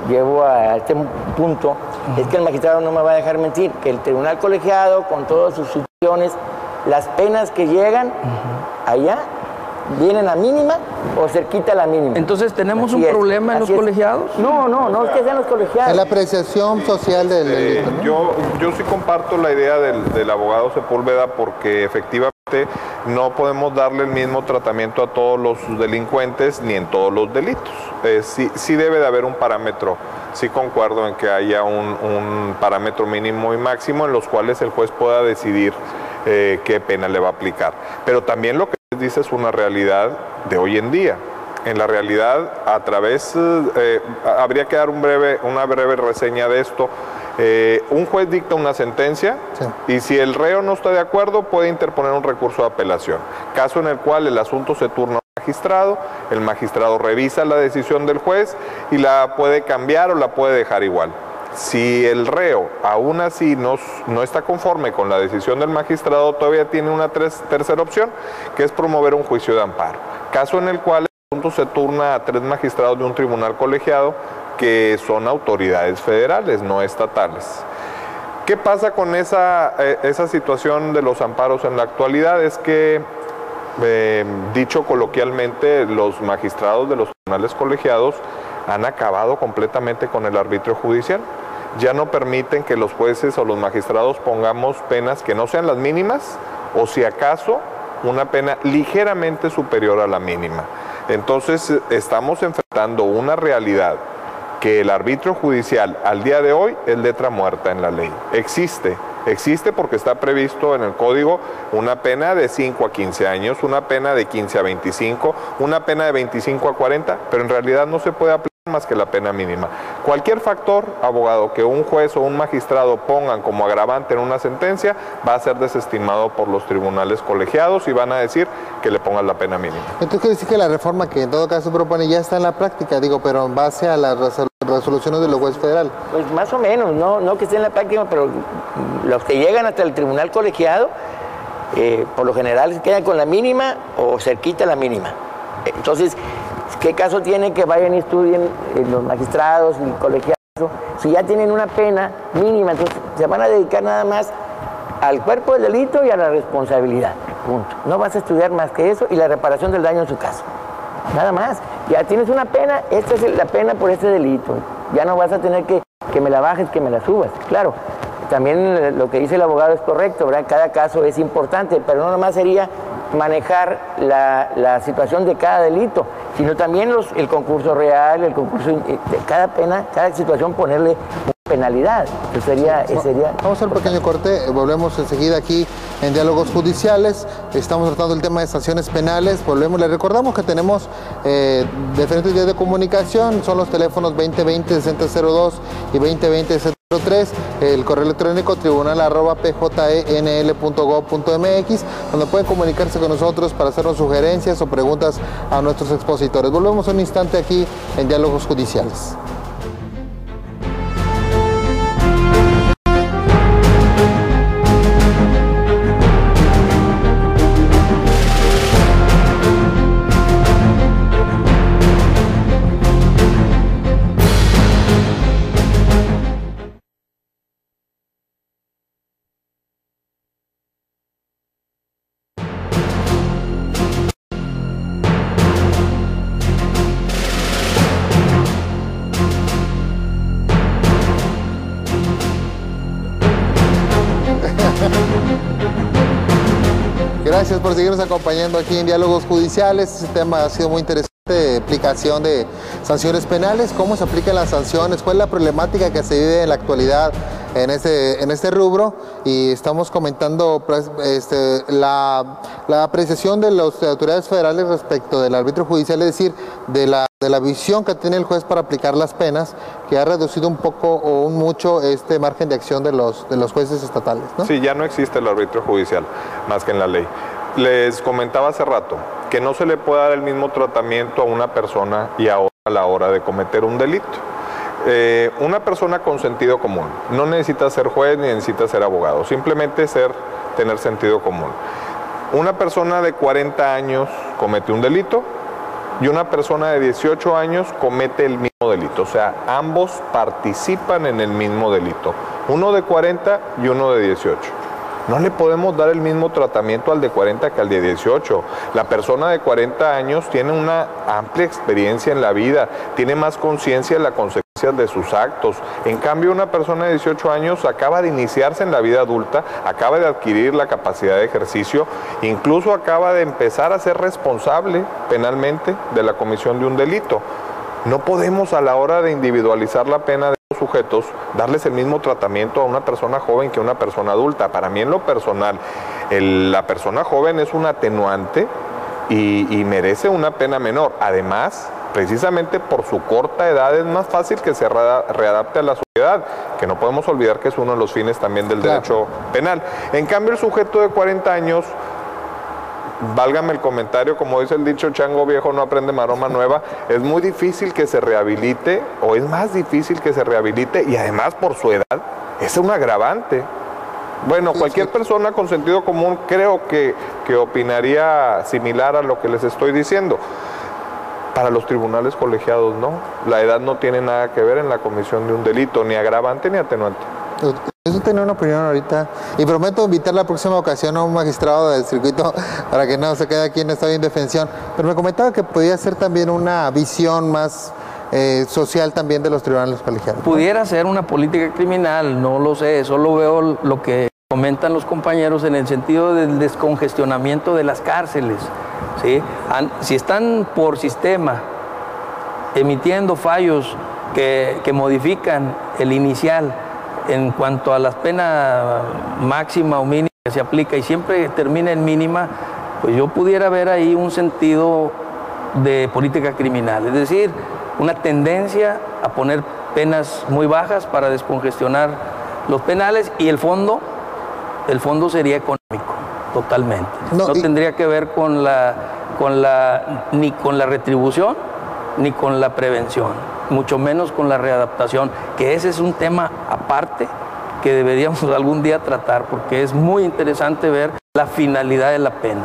llevo a este punto es que el magistrado no me va a dejar mentir, que el tribunal colegiado, con todas sus situaciones, las penas que llegan allá, vienen a mínima o cerquita a la mínima. Entonces, ¿tenemos un problema en los colegiados? No es que sean los colegiados. En la apreciación social del delito, ¿no? Yo sí comparto la idea del abogado Sepúlveda, porque efectivamente no podemos darle el mismo tratamiento a todos los delincuentes ni en todos los delitos. Sí debe de haber un parámetro. Sí concuerdo en que haya un parámetro mínimo y máximo en los cuales el juez pueda decidir qué pena le va a aplicar. Pero también lo que dice es una realidad de hoy en día. En la realidad, habría que dar una breve reseña de esto. Un juez dicta una sentencia, sí, y si el reo no está de acuerdo puede interponer un recurso de apelación, caso en el cual el asunto se turna al magistrado, el magistrado revisa la decisión del juez y la puede cambiar o la puede dejar igual. Si el reo aún así no está conforme con la decisión del magistrado, todavía tiene una tercera opción, que es promover un juicio de amparo, caso en el cual el asunto se turna a 3 magistrados de un tribunal colegiado que son autoridades federales, no estatales. ¿Qué pasa con esa situación de los amparos en la actualidad? Es que, dicho coloquialmente, los magistrados de los tribunales colegiados han acabado completamente con el arbitrio judicial. Ya no permiten que los jueces o los magistrados pongamos penas que no sean las mínimas, o si acaso una pena ligeramente superior a la mínima. Entonces estamos enfrentando una realidad que el arbitrio judicial al día de hoy es letra muerta en la ley. Existe porque está previsto en el código una pena de 5 a 15 años, una pena de 15 a 25, una pena de 25 a 40, pero en realidad no se puede aplicar más que la pena mínima. Cualquier factor, abogado, que un juez o un magistrado pongan como agravante en una sentencia, va a ser desestimado por los tribunales colegiados y van a decir que le pongan la pena mínima. Entonces quiere decir que la reforma que en todo caso propone ya está en la práctica, pero en base a las resoluciones de los jueces federales. Pues más o menos, no que esté en la práctica, pero los que llegan hasta el tribunal colegiado, por lo general se quedan con la mínima o cerquita a la mínima. Entonces, ¿qué caso tiene que vayan y estudien los magistrados y el colegiado? Si ya tienen una pena mínima, entonces se van a dedicar nada más al cuerpo del delito y a la responsabilidad. Punto. No vas a estudiar más que eso y la reparación del daño en su caso. Nada más. Ya tienes una pena, esta es la pena por este delito. Ya no vas a tener que me la bajes, que me la subas. Claro, también lo que dice el abogado es correcto, ¿verdad? Cada caso es importante, pero no nada más sería manejar la situación de cada delito, sino también el concurso real, el concurso de cada pena, cada situación ponerle una penalidad. Entonces sería... Vamos a hacer un pequeño corte, volvemos enseguida aquí en Diálogos Judiciales. Estamos tratando el tema de sanciones penales. Volvemos, les recordamos que tenemos diferentes vías de comunicación, son los teléfonos 2020-6002 y 2020-6003, el correo electrónico tribunal@pjnl.gov.mx, donde pueden comunicarse con nosotros para hacernos sugerencias o preguntas a nuestros expositores. Volvemos un instante aquí en Diálogos Judiciales. Gracias por seguirnos acompañando aquí en Diálogos Judiciales. Este tema ha sido muy interesante, de aplicación de sanciones penales, cómo se aplican las sanciones, cuál es la problemática que se vive en la actualidad en este rubro, y estamos comentando la apreciación de las autoridades federales respecto del arbitrio judicial, es decir, de la visión que tiene el juez para aplicar las penas, que ha reducido un poco o un mucho este margen de acción de los jueces estatales, ¿no? Sí, ya no existe el arbitrio judicial más que en la ley. Les comentaba hace rato que no se le puede dar el mismo tratamiento a una persona y a otra a la hora de cometer un delito. Una persona con sentido común no necesita ser juez ni necesita ser abogado, simplemente tener sentido común. Una persona de 40 años comete un delito, y una persona de 18 años comete el mismo delito. O sea, ambos participan en el mismo delito. Uno de 40 y uno de 18. No le podemos dar el mismo tratamiento al de 40 que al de 18. La persona de 40 años tiene una amplia experiencia en la vida, tiene más conciencia de las consecuencias de sus actos. En cambio, una persona de 18 años acaba de iniciarse en la vida adulta, acaba de adquirir la capacidad de ejercicio, incluso acaba de empezar a ser responsable penalmente de la comisión de un delito. No podemos, a la hora de individualizar la pena de los sujetos, darles el mismo tratamiento a una persona joven que a una persona adulta. Para mí, en lo personal, la persona joven es un atenuante y merece una pena menor. Además, precisamente por su corta edad, es más fácil que se readapte a la sociedad, que no podemos olvidar que es uno de los fines también del derecho penal. En cambio, el sujeto de 40 años... válgame el comentario, como dice el dicho, chango viejo no aprende maroma nueva, es muy difícil que se rehabilite, o es más difícil que se rehabilite, y además por su edad, es un agravante. Bueno, cualquier persona con sentido común creo que opinaría similar a lo que les estoy diciendo. Para los tribunales colegiados no, la edad no tiene nada que ver en la comisión de un delito, ni agravante ni atenuante. Eso tenía una opinión ahorita y prometo invitar la próxima ocasión a un magistrado del circuito para que no se quede aquí en esta indefensión. Pero me comentaba que podía ser también una visión más social también de los tribunales colegiados. Pudiera ser una política criminal, no lo sé, solo veo lo que comentan los compañeros en el sentido del descongestionamiento de las cárceles, ¿sí? Si están por sistema emitiendo fallos que modifican el inicial en cuanto a las penas máxima o mínima que se aplica y siempre termina en mínima, pues yo pudiera ver ahí un sentido de política criminal, es decir, una tendencia a poner penas muy bajas para descongestionar los penales, y el fondo sería económico, totalmente. No tendría que ver ni con la retribución ni con la prevención, mucho menos con la readaptación, que ese es un tema aparte que deberíamos algún día tratar, porque es muy interesante ver la finalidad de la pena.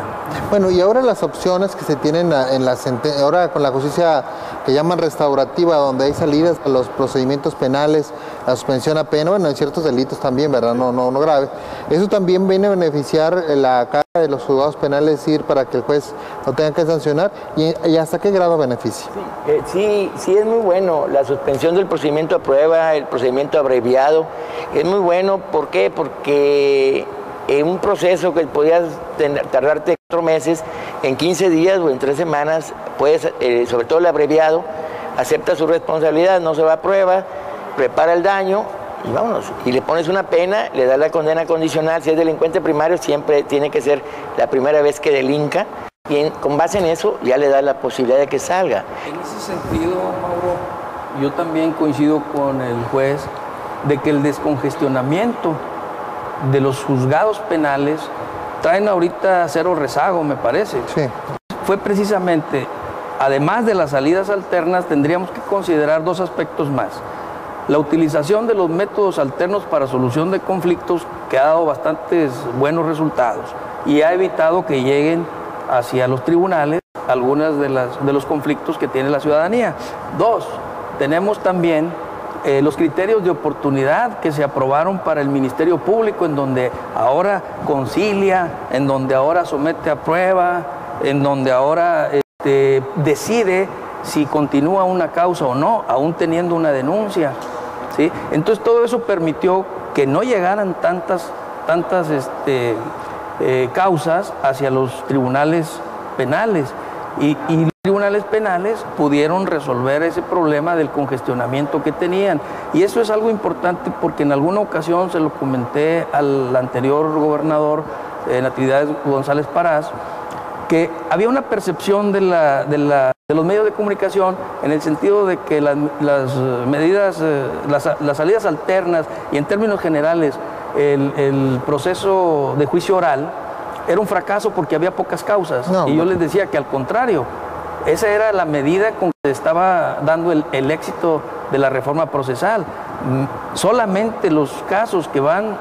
Bueno, y ahora las opciones que se tienen ahora con la justicia que llaman restaurativa, donde hay salidas a los procedimientos penales, la suspensión a pena, bueno, en ciertos delitos también, ¿verdad? No grave. Eso también viene a beneficiar la carga de los juzgados penales, ir para que el juez no tenga que sancionar, y hasta qué grado beneficia. Sí, es muy bueno. La suspensión del procedimiento a prueba, el procedimiento abreviado, es muy bueno. ¿Por qué? Porque en un proceso que podías tardarte 4 meses, en 15 días o en 3 semanas, puedes, sobre todo el abreviado, acepta su responsabilidad, no se va a prueba, prepara el daño y vámonos. Y le pones una pena, le das la condena condicional. Si es delincuente primario, siempre tiene que ser la primera vez que delinca, y con base en eso ya le das la posibilidad de que salga. En ese sentido, Mauro, yo también coincido con el juez de que el descongestionamiento de los juzgados penales traen ahorita cero rezago, me parece. Sí. Fue precisamente, además de las salidas alternas, tendríamos que considerar 2 aspectos más. La utilización de los métodos alternos para solución de conflictos, que ha dado bastantes buenos resultados y ha evitado que lleguen hacia los tribunales algunas de los conflictos que tiene la ciudadanía. 2, tenemos también los criterios de oportunidad que se aprobaron para el Ministerio Público, en donde ahora concilia, en donde ahora somete a prueba, en donde ahora decide si continúa una causa o no, aún teniendo una denuncia, ¿sí? Entonces todo eso permitió que no llegaran tantas causas hacia los tribunales penales, y los tribunales penales pudieron resolver ese problema del congestionamiento que tenían. Y eso es algo importante, porque en alguna ocasión se lo comenté al anterior gobernador, Natividad González Parás, que había una percepción de los medios de comunicación en el sentido de que las medidas, las salidas alternas y en términos generales el proceso de juicio oral era un fracaso porque había pocas causas. Y yo les decía que al contrario, esa era la medida con que se estaba dando el éxito de la reforma procesal. Solamente los casos que van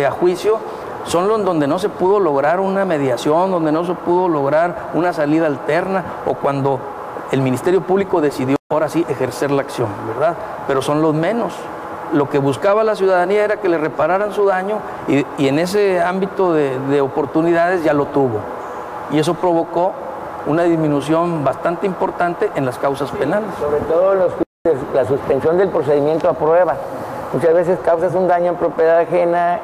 a juicio son los donde no se pudo lograr una mediación, donde no se pudo lograr una salida alterna, o cuando el Ministerio Público decidió ahora sí ejercer la acción, ¿verdad? Pero son los menos. Lo que buscaba la ciudadanía era que le repararan su daño y en ese ámbito de oportunidades ya lo tuvo. Y eso provocó una disminución bastante importante en las causas penales. Sobre todo la suspensión del procedimiento a prueba. Muchas veces causas un daño en propiedad ajena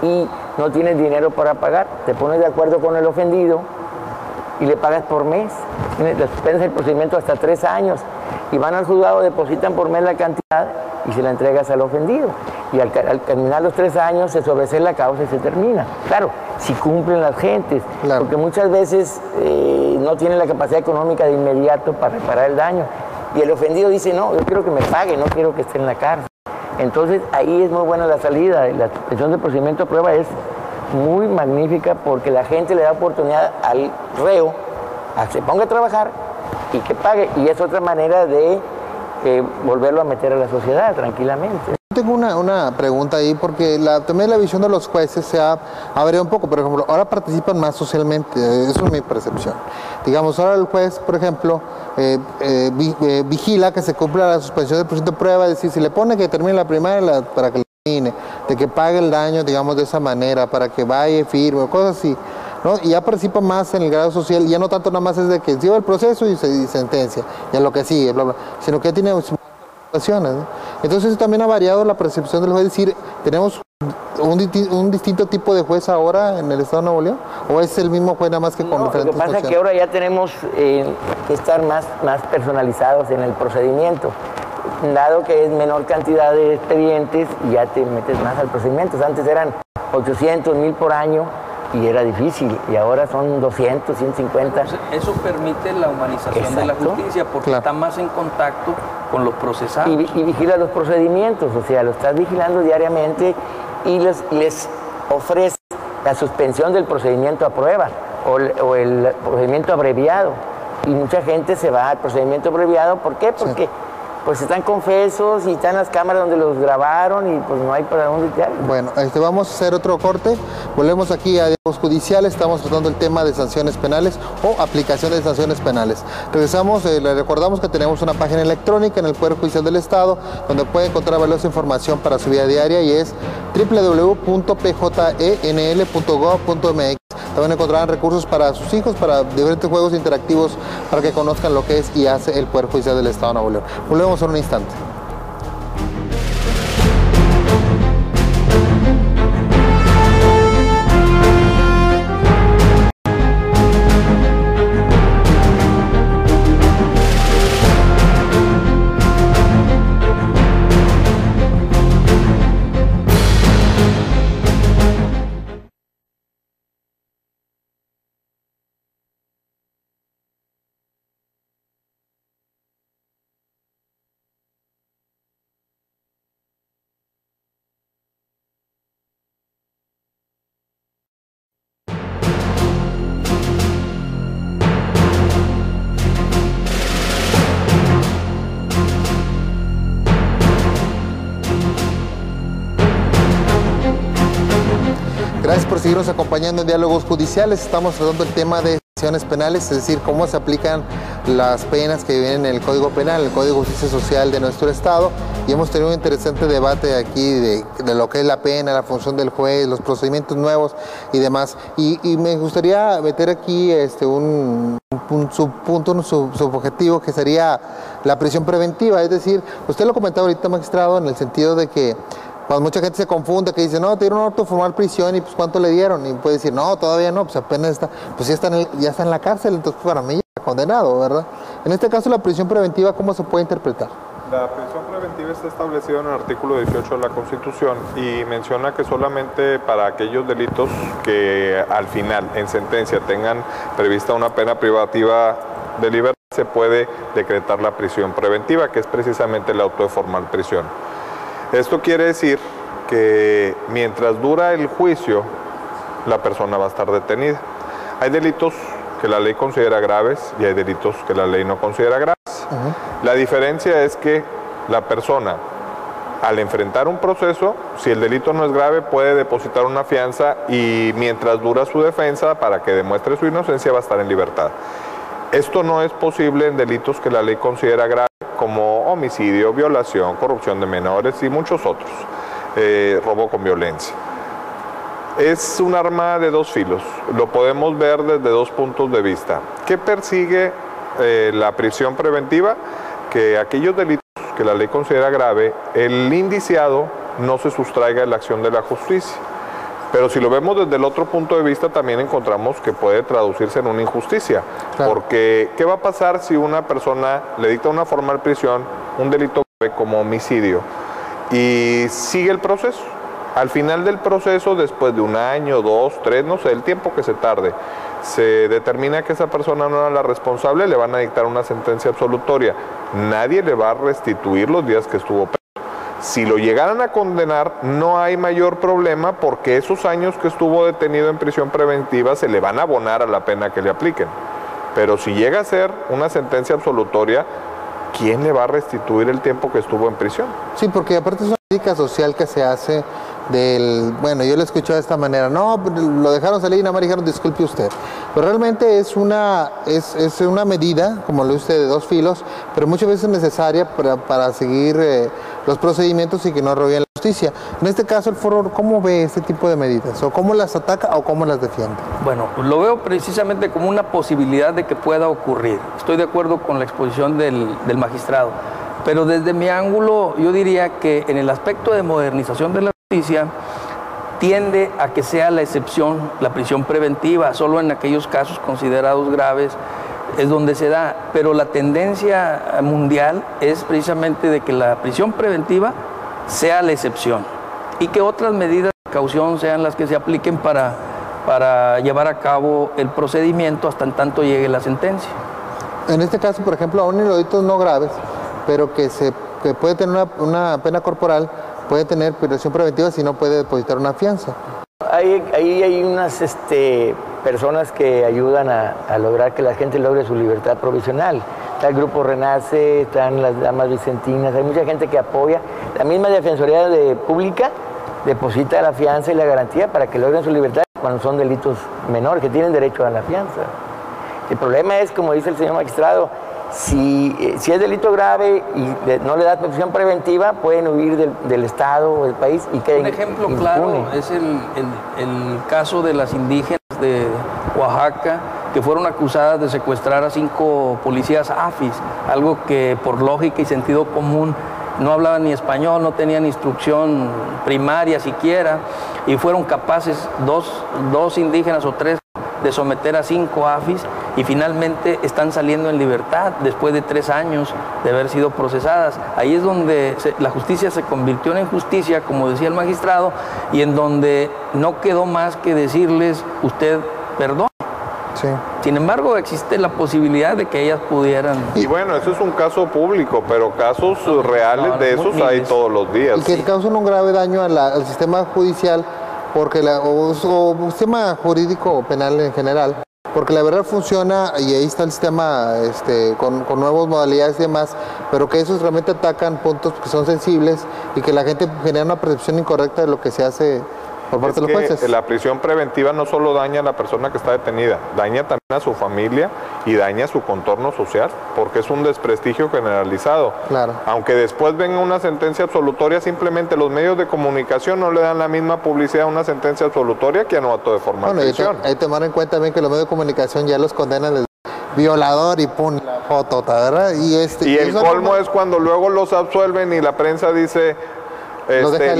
y no tienes dinero para pagar. Te pones de acuerdo con el ofendido y le pagas por mes. Le suspendes el procedimiento hasta 3 años y van al juzgado, depositan por mes la cantidad y se la entregas al ofendido. Y al terminar los 3 años se sobresee la causa y se termina. Claro, si cumplen las gentes, claro, porque muchas veces no tienen la capacidad económica de inmediato para reparar el daño. Y el ofendido dice, no, yo quiero que me pague, no quiero que esté en la cárcel. Entonces ahí es muy buena la salida. La suspensión del procedimiento a prueba es muy magnífica porque la gente le da oportunidad al reo a que se ponga a trabajar y que pague. Y es otra manera de volverlo a meter a la sociedad tranquilamente. Tengo una pregunta ahí, porque también la visión de los jueces se ha variado un poco. Por ejemplo, ahora participan más socialmente, eso es mi percepción. Digamos, ahora el juez, por ejemplo, vigila que se cumpla la suspensión del procedimiento de prueba, es decir, si le pone que termine la primaria para que la termine, de que pague el daño, digamos, de esa manera, para que vaya y firme, cosas así, ¿no? Y ya participa más en el grado social, ya no tanto nada más es de que lleva el proceso y sentencia, y a lo que sigue, bla, bla, sino que ya tiene ¿no? Entonces eso también ha variado la percepción del juez, es decir, ¿tenemos un distinto tipo de juez ahora en el Estado de Nuevo León? ¿O es el mismo juez nada más que con diferentes funciones? Lo que pasa es que ahora ya tenemos que estar más personalizados en el procedimiento, dado que es menor cantidad de expedientes y ya te metes más al procedimiento. Antes eran 800, 1000 por año y era difícil, y ahora son 200, 150. Eso permite la humanización de la justicia, porque está más en contacto con los procesados. Y vigila los procedimientos, o sea, lo estás vigilando diariamente y les ofrece la suspensión del procedimiento a prueba o el procedimiento abreviado. Y mucha gente se va al procedimiento abreviado, ¿por qué? Porque pues están confesos y están las cámaras donde los grabaron y pues no hay para dónde echar. Bueno, vamos a hacer otro corte. Volvemos aquí a Diálogos Judiciales. Estamos tratando el tema de sanciones penales o aplicación de sanciones penales. Regresamos, le recordamos que tenemos una página electrónica en el Poder Judicial del Estado donde puede encontrar valiosa información para su vida diaria y es www.pjenl.gov.mx. También encontrarán recursos para sus hijos, para diferentes juegos interactivos, para que conozcan lo que es y hace el Poder Judicial del Estado de Nuevo León. Volvemos en un instante. Gracias por seguirnos acompañando en Diálogos Judiciales. Estamos tratando el tema de sanciones penales, es decir, cómo se aplican las penas que vienen en el Código Penal, el Código de Justicia Social de nuestro Estado, y hemos tenido un interesante debate aquí de lo que es la pena, la función del juez, los procedimientos nuevos y demás. Y me gustaría meter aquí un subpunto, un subobjetivo, que sería la prisión preventiva. Es decir, usted lo comentaba ahorita, magistrado, en el sentido de que cuando mucha gente se confunde, que dice, no, te dieron un orden de formal prisión y pues ¿cuánto le dieron? Y puede decir, no, todavía no, pues apenas está, pues ya está en la cárcel, entonces para mí ya está condenado, ¿verdad? En este caso, la prisión preventiva, ¿cómo se puede interpretar? La prisión preventiva está establecida en el artículo 18 de la Constitución y menciona que solamente para aquellos delitos que al final, en sentencia, tengan prevista una pena privativa de libertad, se puede decretar la prisión preventiva, que es precisamente el auto de formal prisión. Esto quiere decir que mientras dura el juicio, la persona va a estar detenida. Hay delitos que la ley considera graves y hay delitos que la ley no considera graves. La diferencia es que la persona Al enfrentar un proceso, si el delito no es grave, puede depositar una fianza y mientras dura su defensa, para que demuestre su inocencia, va a estar en libertad. Esto no es posible en delitos que la ley considera graves, como homicidio, violación, corrupción de menores y muchos otros, robo con violencia. Es un arma de dos filos, lo podemos ver desde dos puntos de vista. ¿Qué persigue la prisión preventiva? Que aquellos delitos que la ley considera grave, el indiciado no se sustraiga de la acción de la justicia. Pero si lo vemos desde el otro punto de vista, también encontramos que puede traducirse en una injusticia. Claro. Porque, ¿qué va a pasar si una persona le dicta una formal prisión, un delito grave como homicidio, y sigue el proceso? Al final del proceso, después de un año, 2, 3, no sé, el tiempo que se tarde, se determina que esa persona no era la responsable, le van a dictar una sentencia absolutoria. Nadie le va a restituir los días que estuvo preso. Si lo llegaran a condenar, no hay mayor problema porque esos años que estuvo detenido en prisión preventiva se le van a abonar a la pena que le apliquen. Pero si llega a ser una sentencia absolutoria, ¿quién le va a restituir el tiempo que estuvo en prisión? Sí, porque aparte es una crítica social que se hace del, bueno, yo lo escuché de esta manera, no, lo dejaron salir y nada más dijeron disculpe usted, pero realmente es una medida, como lo dice usted, de dos filos, pero muchas veces necesaria para seguir los procedimientos y que no arrollen la justicia. En este caso, el foro, ¿cómo ve este tipo de medidas? ¿O cómo las ataca o cómo las defiende? Bueno, lo veo precisamente como una posibilidad de que pueda ocurrir. Estoy de acuerdo con la exposición del magistrado, pero desde mi ángulo yo diría que en el aspecto de modernización de la justicia tiende a que sea la excepción la prisión preventiva, solo en aquellos casos considerados graves es donde se da, pero la tendencia mundial es precisamente de que la prisión preventiva sea la excepción y que otras medidas de caución sean las que se apliquen para llevar a cabo el procedimiento hasta en tanto llegue la sentencia. En este caso, por ejemplo, aún en los delitos no graves, pero que puede tener una pena corporal, puede tener prisión preventiva si no puede depositar una fianza. Ahí hay unas personas que ayudan a lograr que la gente logre su libertad provisional. Está el Grupo Renace, están las Damas Vicentinas, hay mucha gente que apoya. La misma Defensoría Pública deposita la fianza y la garantía para que logren su libertad cuando son delitos menores, que tienen derecho a la fianza. El problema es, como dice el señor magistrado, si es delito grave y no le da prisión preventiva, pueden huir del Estado o del país y queden un ejemplo impune. Claro es el caso de las indígenas de Oaxaca que fueron acusadas de secuestrar a 5 policías AFIS, algo que por lógica y sentido común no hablaban ni español, no tenían instrucción primaria siquiera, y fueron capaces dos indígenas o 3 de someter a 5 AFIS y finalmente están saliendo en libertad después de 3 años de haber sido procesadas. Ahí es donde la justicia se convirtió en injusticia, como decía el magistrado, y en donde no quedó más que decirles, usted perdón. Sí. Sin embargo, existe la posibilidad de que ellas pudieran... Y bueno, eso es un caso público, pero casos reales de esos hay todos los días. Y que causan un grave daño al sistema judicial, porque o sistema jurídico penal en general, porque la verdad funciona y ahí está el sistema con nuevas modalidades y demás, pero que esos realmente atacan puntos que son sensibles y que la gente genera una percepción incorrecta de lo que se hace por parte de los jueces. La prisión preventiva no solo daña a la persona que está detenida, daña también a su familia y daña a su contorno social, porque es un desprestigio generalizado. Claro. Aunque después venga una sentencia absolutoria, simplemente los medios de comunicación no le dan la misma publicidad a una sentencia absolutoria que a un acto de formal prisión. Hay que tomar en cuenta también que los medios de comunicación ya los condenan de violador y pon la foto, ¿verdad? Y el colmo es cuando luego los absuelven y la prensa dice...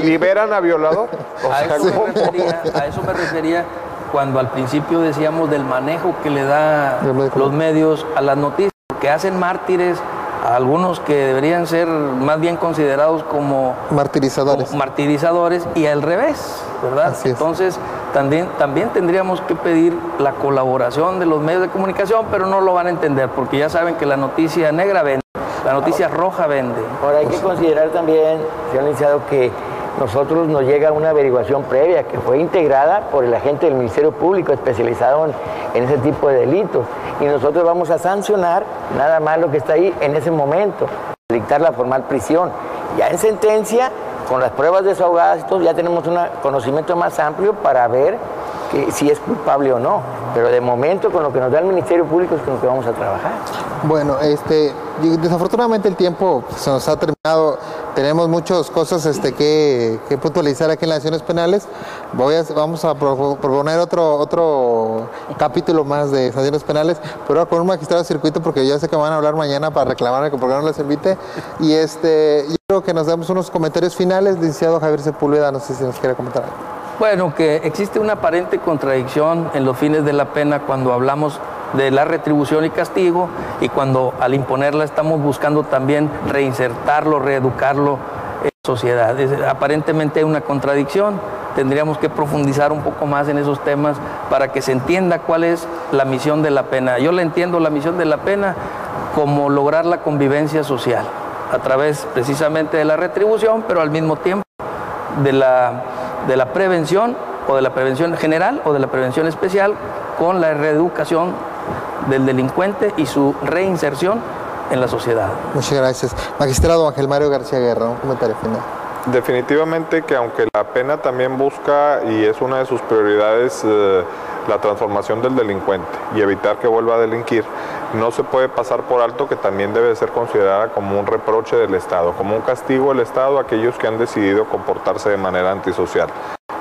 ¿liberan a violador? A eso me refería cuando al principio decíamos del manejo que le da los medios a las noticias, que hacen mártires a algunos que deberían ser más bien considerados como martirizadores y al revés, ¿verdad? Entonces también tendríamos que pedir la colaboración de los medios de comunicación, pero no lo van a entender porque ya saben que la noticia negra vende. La noticia roja vende. Ahora hay que considerar también, señor licenciado, que nosotros nos llega una averiguación previa que fue integrada por el agente del Ministerio Público especializado en ese tipo de delitos. Y nosotros vamos a sancionar nada más lo que está ahí en ese momento, dictar la formal prisión. Ya en sentencia con las pruebas desahogadas y todo, ya tenemos un conocimiento más amplio para ver si es culpable o no. Pero de momento, con lo que nos da el Ministerio Público es con lo que vamos a trabajar. Bueno, desafortunadamente el tiempo se nos ha terminado. Tenemos muchas cosas que puntualizar aquí en las sanciones penales. Vamos a proponer otro capítulo más de sanciones penales, pero con un magistrado de circuito, porque ya sé que van a hablar mañana para reclamarme que por qué no les invite. Y yo creo que nos damos unos comentarios finales. Licenciado Javier Sepúlveda, no sé si nos quiere comentar algo. Bueno, que existe una aparente contradicción en los fines de la pena cuando hablamos de la retribución y castigo y cuando al imponerla estamos buscando también reinsertarlo, reeducarlo en la sociedad. Aparentemente hay una contradicción, tendríamos que profundizar un poco más en esos temas para que se entienda cuál es la misión de la pena. Yo le entiendo la misión de la pena como lograr la convivencia social a través precisamente de la retribución, pero al mismo tiempo de la prevención, o de la prevención general o de la prevención especial, con la reeducación del delincuente y su reinserción en la sociedad. Muchas gracias. Magistrado Ángel Mario García Guerra, un comentario final. Definitivamente que aunque la pena también busca, y es una de sus prioridades, la transformación del delincuente y evitar que vuelva a delinquir, no se puede pasar por alto que también debe ser considerada como un reproche del Estado, como un castigo del Estado a aquellos que han decidido comportarse de manera antisocial.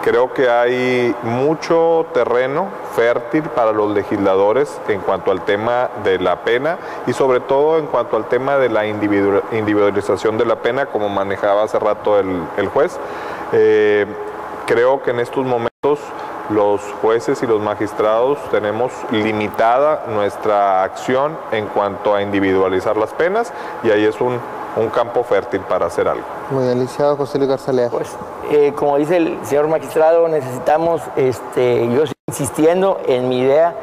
Creo que hay mucho terreno fértil para los legisladores en cuanto al tema de la pena y sobre todo en cuanto al tema de la individualización de la pena, como manejaba hace rato el juez. Creo que en estos momentos los jueces y los magistrados tenemos limitada nuestra acción en cuanto a individualizar las penas, y ahí es un campo fértil para hacer algo. Muy bien, licenciado José Luis Garza Lea. Pues, como dice el señor magistrado, necesitamos, yo estoy insistiendo en mi idea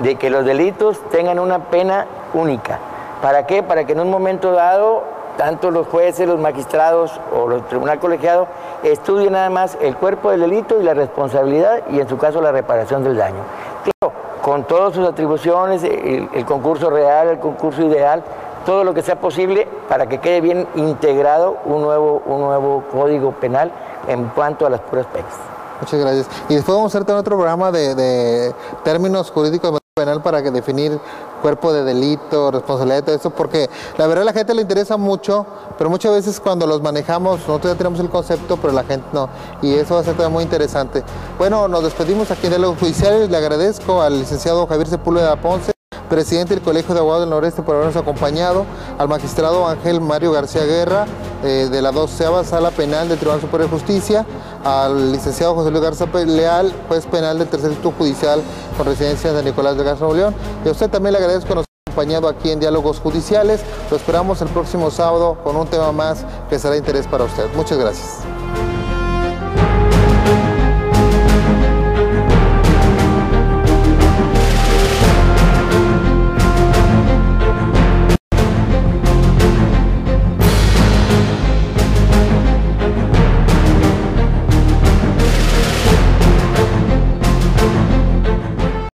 de que los delitos tengan una pena única. ¿Para qué? Para que en un momento dado, tanto los jueces, los magistrados o el tribunal colegiado estudien nada más el cuerpo del delito y la responsabilidad, y en su caso la reparación del daño. Claro, con todas sus atribuciones, el concurso real, el concurso ideal, todo lo que sea posible para que quede bien integrado un nuevo código penal en cuanto a las puras penas. Muchas gracias. Y después vamos a hacer otro programa de términos jurídicos penal para que definir cuerpo de delito, responsabilidad y todo eso, porque la verdad a la gente le interesa mucho, pero muchas veces cuando los manejamos, nosotros ya tenemos el concepto, pero la gente no, y eso va a ser también muy interesante. Bueno, nos despedimos aquí en Diálogos Judiciales. Le agradezco al licenciado Javier Sepúlveda Ponce, presidente del Colegio de Abogados del Noreste, por habernos acompañado, al magistrado Ángel Mario García Guerra, de la 12ª Sala Penal del Tribunal Superior de Justicia, al licenciado José Luis Garza Leal, juez penal del Tercer Distrito Judicial con residencia en San Nicolás de Garza, Nuevo León. Y a usted también le agradezco que nos haya acompañado aquí en Diálogos Judiciales. Lo esperamos el próximo sábado con un tema más que será de interés para usted. Muchas gracias.